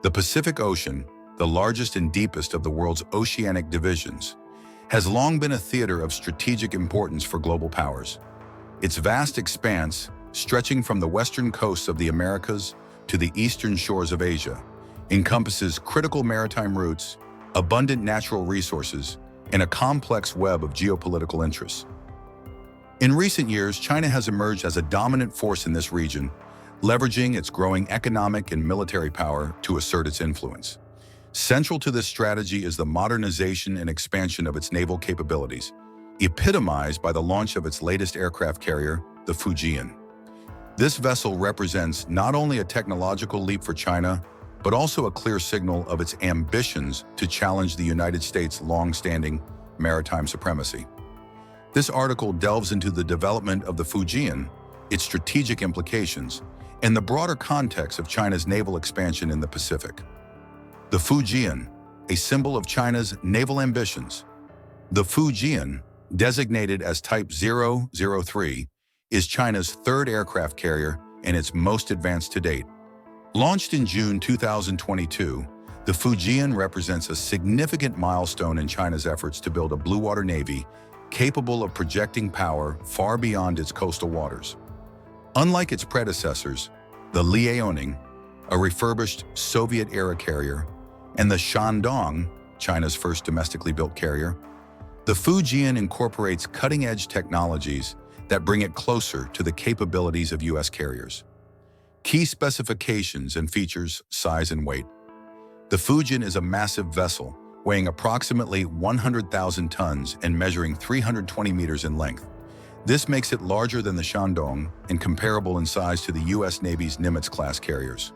The Pacific Ocean, the largest and deepest of the world's oceanic divisions, has long been a theater of strategic importance for global powers. Its vast expanse, stretching from the western coasts of the Americas to the eastern shores of Asia, encompasses critical maritime routes, abundant natural resources, and a complex web of geopolitical interests. In recent years, China has emerged as a dominant force in this region, leveraging its growing economic and military power to assert its influence. Central to this strategy is the modernization and expansion of its naval capabilities, epitomized by the launch of its latest aircraft carrier, the Fujian. This vessel represents not only a technological leap for China, but also a clear signal of its ambitions to challenge the United States' long-standing maritime supremacy. This article delves into the development of the Fujian, its strategic implications, and the broader context of China's naval expansion in the Pacific. The Fujian, a symbol of China's naval ambitions. The Fujian, designated as Type 003, is China's third aircraft carrier and its most advanced to date. Launched in June 2022, the Fujian represents a significant milestone in China's efforts to build a blue water navy capable of projecting power far beyond its coastal waters. Unlike its predecessors, the Liaoning, a refurbished Soviet-era carrier, and the Shandong, China's first domestically built carrier, the Fujian incorporates cutting-edge technologies that bring it closer to the capabilities of U.S. carriers. Key specifications and features, size and weight. The Fujian is a massive vessel, weighing approximately 100,000 tons and measuring 320 meters in length. This makes it larger than the Shandong and comparable in size to the U.S. Navy's Nimitz-class carriers.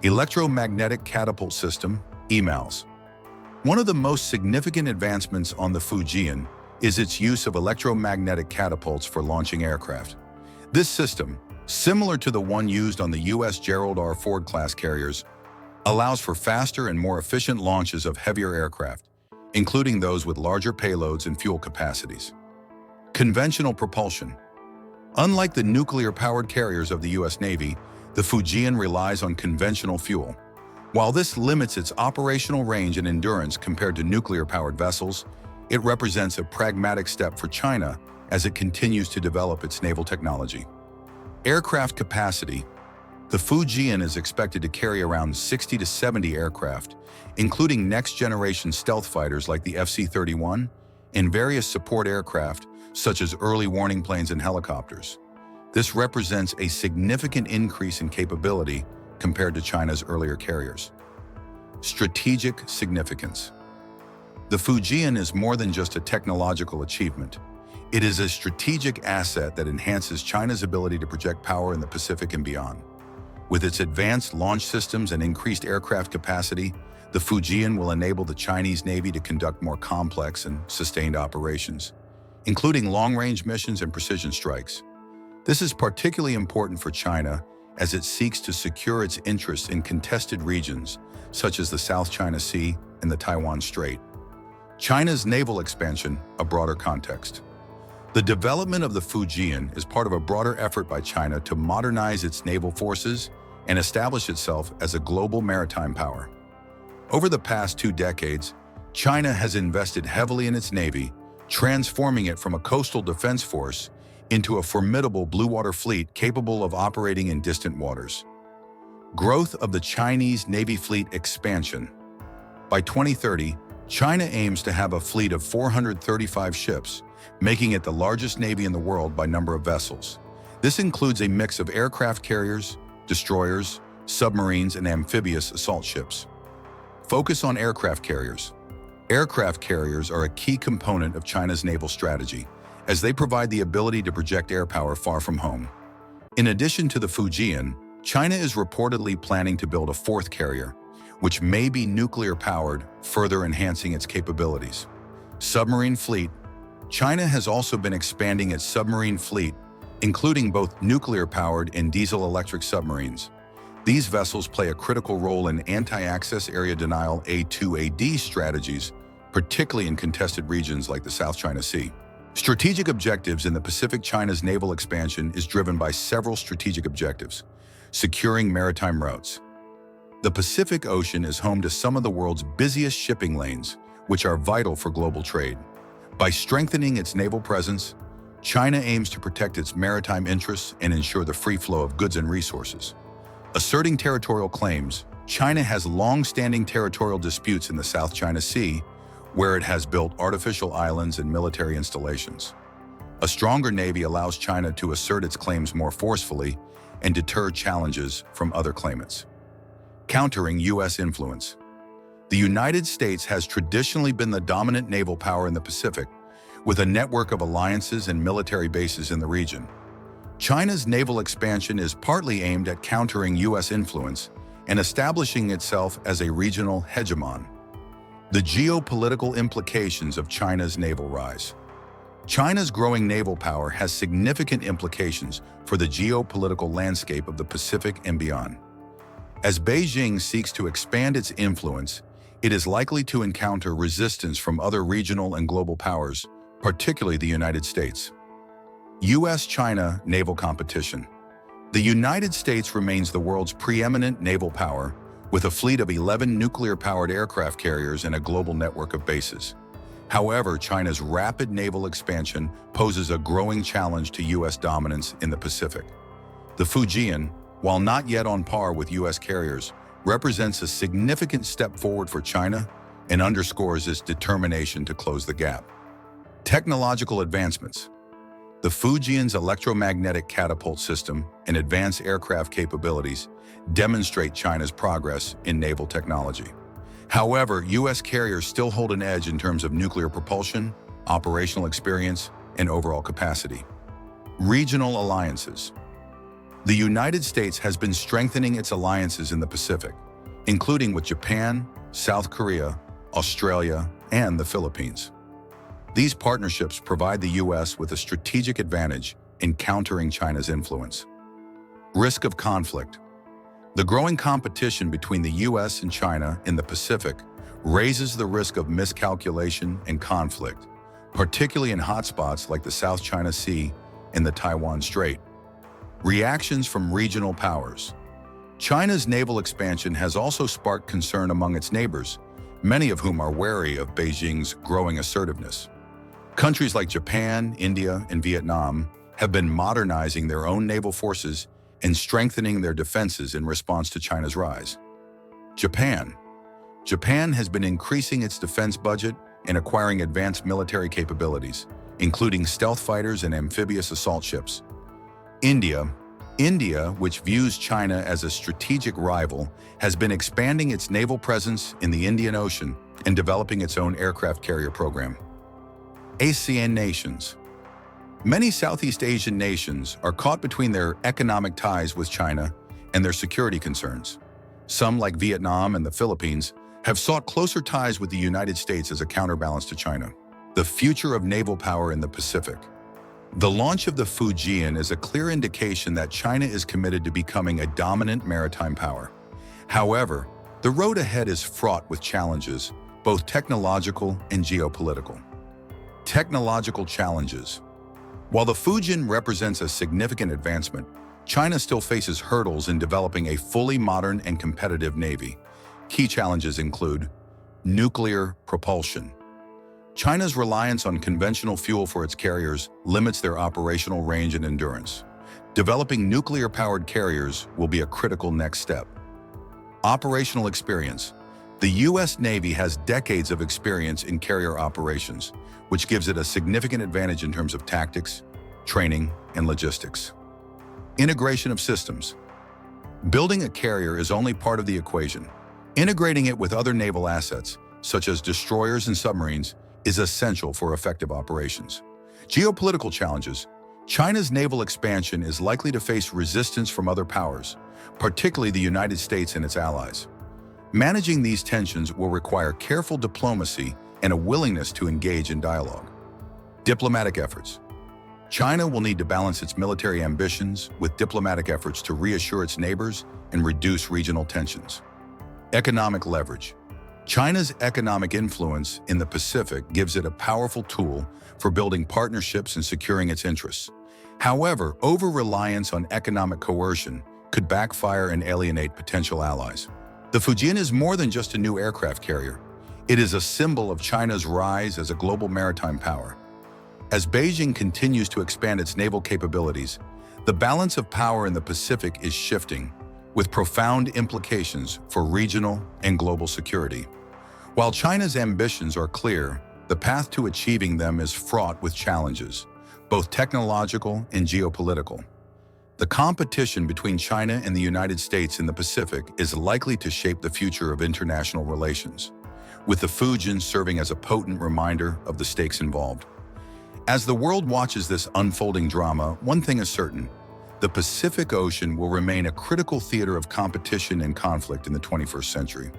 Electromagnetic Catapult System, EMALS. One of the most significant advancements on the Fujian is its use of electromagnetic catapults for launching aircraft. This system, similar to the one used on the U.S. Gerald R. Ford-class carriers, allows for faster and more efficient launches of heavier aircraft, including those with larger payloads and fuel capacities. Conventional propulsion. Unlike the nuclear-powered carriers of the U.S. Navy, the Fujian relies on conventional fuel. While this limits its operational range and endurance compared to nuclear-powered vessels, it represents a pragmatic step for China as it continues to develop its naval technology. Aircraft capacity. The Fujian is expected to carry around 60 to 70 aircraft, including next-generation stealth fighters like the FC-31 and various support aircraft such as early warning planes and helicopters. This represents a significant increase in capability compared to China's earlier carriers. Strategic significance. The Fujian is more than just a technological achievement. It is a strategic asset that enhances China's ability to project power in the Pacific and beyond. With its advanced launch systems and increased aircraft capacity, the Fujian will enable the Chinese Navy to conduct more complex and sustained operations, including long-range missions and precision strikes. This is particularly important for China as it seeks to secure its interests in contested regions such as the South China Sea and the Taiwan Strait. China's naval expansion, a broader context. The development of the Fujian is part of a broader effort by China to modernize its naval forces and establish itself as a global maritime power. Over the past 2 decades, China has invested heavily in its navy, transforming it from a coastal defense force into a formidable blue water fleet capable of operating in distant waters. Growth of the Chinese Navy fleet expansion. By 2030, China aims to have a fleet of 435 ships, making it the largest navy in the world by number of vessels. This includes a mix of aircraft carriers, destroyers, submarines, and amphibious assault ships. Focus on aircraft carriers. Aircraft carriers are a key component of China's naval strategy, as they provide the ability to project air power far from home. In addition to the Fujian, China is reportedly planning to build a 4th carrier, which may be nuclear-powered, further enhancing its capabilities. Submarine fleet. China has also been expanding its submarine fleet, including both nuclear-powered and diesel-electric submarines. These vessels play a critical role in anti-access area denial A2AD strategies, particularly in contested regions like the South China Sea. Strategic objectives in the Pacific. China's naval expansion is driven by several strategic objectives. Securing maritime routes. The Pacific Ocean is home to some of the world's busiest shipping lanes, which are vital for global trade. By strengthening its naval presence, China aims to protect its maritime interests and ensure the free flow of goods and resources. Asserting territorial claims, China has long-standing territorial disputes in the South China Sea, where it has built artificial islands and military installations. A stronger navy allows China to assert its claims more forcefully and deter challenges from other claimants. Countering U.S. influence. The United States has traditionally been the dominant naval power in the Pacific, with a network of alliances and military bases in the region. China's naval expansion is partly aimed at countering U.S. influence and establishing itself as a regional hegemon. The geopolitical implications of China's naval rise. China's growing naval power has significant implications for the geopolitical landscape of the Pacific and beyond. As Beijing seeks to expand its influence, it is likely to encounter resistance from other regional and global powers, particularly the United States. U.S.-China naval competition. The United States remains the world's preeminent naval power, with a fleet of 11 nuclear-powered aircraft carriers and a global network of bases. However, China's rapid naval expansion poses a growing challenge to U.S. dominance in the Pacific. The Fujian, while not yet on par with U.S. carriers, represents a significant step forward for China and underscores its determination to close the gap. Technological advancements. The Fujian's electromagnetic catapult system and advanced aircraft capabilities demonstrate China's progress in naval technology. However, U.S. carriers still hold an edge in terms of nuclear propulsion, operational experience, and overall capacity. Regional alliances. The United States has been strengthening its alliances in the Pacific, including with Japan, South Korea, Australia, and the Philippines. These partnerships provide the U.S. with a strategic advantage in countering China's influence. Risk of conflict. The growing competition between the U.S. and China in the Pacific raises the risk of miscalculation and conflict, particularly in hotspots like the South China Sea and the Taiwan Strait. Reactions from regional powers. China's naval expansion has also sparked concern among its neighbors, many of whom are wary of Beijing's growing assertiveness. Countries like Japan, India, and Vietnam have been modernizing their own naval forces and strengthening their defenses in response to China's rise. Japan. Japan has been increasing its defense budget and acquiring advanced military capabilities, including stealth fighters and amphibious assault ships. India, which views China as a strategic rival, has been expanding its naval presence in the Indian Ocean and developing its own aircraft carrier program. ASEAN nations. Many Southeast Asian nations are caught between their economic ties with China and their security concerns. Some, like Vietnam and the Philippines, have sought closer ties with the United States as a counterbalance to China. The future of naval power in the Pacific. The launch of the Fujian is a clear indication that China is committed to becoming a dominant maritime power. However, the road ahead is fraught with challenges, both technological and geopolitical. Technological challenges. While the Fujian represents a significant advancement, China still faces hurdles in developing a fully modern and competitive navy. Key challenges include nuclear propulsion. China's reliance on conventional fuel for its carriers limits their operational range and endurance. Developing nuclear-powered carriers will be a critical next step. Operational experience. The U.S. Navy has decades of experience in carrier operations, which gives it a significant advantage in terms of tactics, training, and logistics. Integration of systems. Building a carrier is only part of the equation. Integrating it with other naval assets, such as destroyers and submarines, is essential for effective operations. Geopolitical challenges. China's naval expansion is likely to face resistance from other powers, particularly the United States and its allies. Managing these tensions will require careful diplomacy and a willingness to engage in dialogue. Diplomatic efforts. China will need to balance its military ambitions with diplomatic efforts to reassure its neighbors and reduce regional tensions. Economic leverage. China's economic influence in the Pacific gives it a powerful tool for building partnerships and securing its interests. However, over-reliance on economic coercion could backfire and alienate potential allies. The Fujian is more than just a new aircraft carrier. It is a symbol of China's rise as a global maritime power. As Beijing continues to expand its naval capabilities, the balance of power in the Pacific is shifting, with profound implications for regional and global security. While China's ambitions are clear, the path to achieving them is fraught with challenges, both technological and geopolitical. The competition between China and the United States in the Pacific is likely to shape the future of international relations, with the Fujian serving as a potent reminder of the stakes involved. As the world watches this unfolding drama, one thing is certain: the Pacific Ocean will remain a critical theater of competition and conflict in the 21st century.